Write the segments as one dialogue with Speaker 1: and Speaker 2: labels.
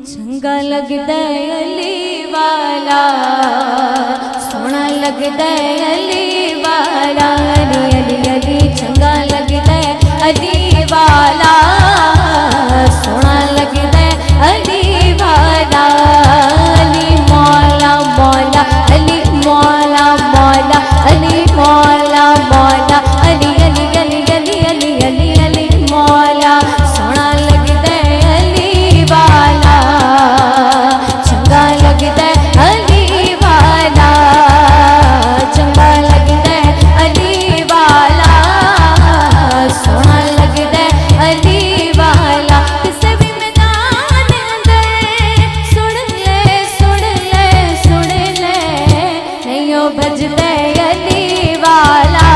Speaker 1: चंगा लगदा अली वाला, सोना लगदा अली वाला, अली अली अली चंगा लगदा अली वाला, सोना लगदा अली वाला, अली मौला मौला अली मौला मौला अली मौला मौला अली अली अली अली अली अली अली मौला, सोना लगदा अली वाला, चंगा लगदा अली वाला, चंगा लगदा अली वाला, सोना लगदा अली वाला। किसे भी मैदान अंदर सुन ले सुन ले सुन ले, नहीं ओ बजदा अली वाला,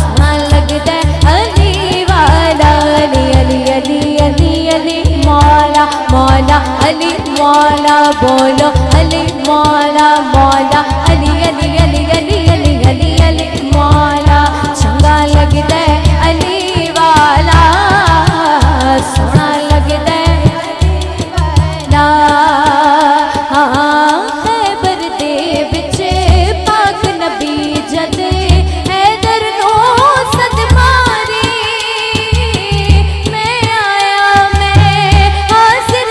Speaker 1: सोना लगदा अली वाला, अली अली अली अली अली मौला मौला अली मौला, बोलो अली मौला मौला अली अली अली अली अली अली अली मौला, चंगा लगदा अली वाला, सोना लगदा अली वाला। हाँ खैबर दे विच पाक नबी जद हैदर नो सद मारी, मैं आया मैं हाजिर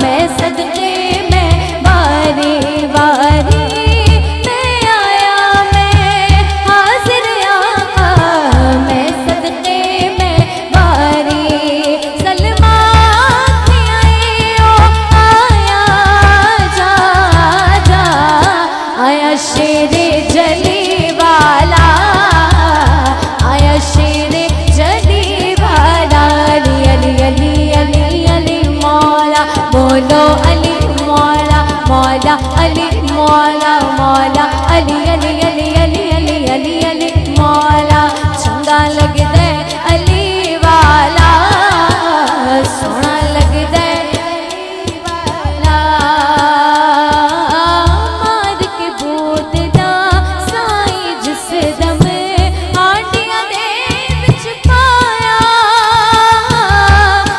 Speaker 1: मैं सदके में बारी बारी, मैं आया मैं हाजिर मैं सदके में बारी, सलमा के आए ओ आया जा जा, आया शेरे जली वाला, आया शेरे जली वाला, अली अली अली अली अली मौला, बोलो अली मौला मौला अली मौला मौला अली अली अली अली अली अली अली मौला, चंगा लगदा अली वाला, सोना लगदा अली वाला। मार के बूत दा साई जिस दम आंडियां दे विच पाया,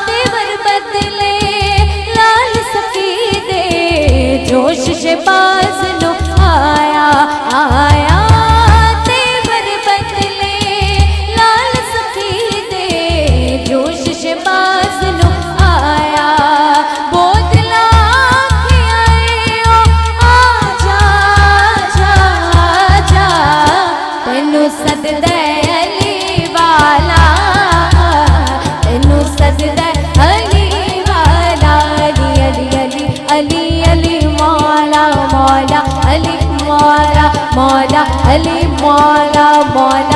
Speaker 1: तेवर बदले लाल सकी दे, जोश शहबाज नु आया आया, तेवर बदले लाल सकी दे, जोश शहबाज नु आया, बोतला के आए ओ आजा जा जा, तेनू सददा अली वाला, तेनू सददा अली वाला, अली अली अली अली अली मौला मौला अली मौला मौला अली मौला मौला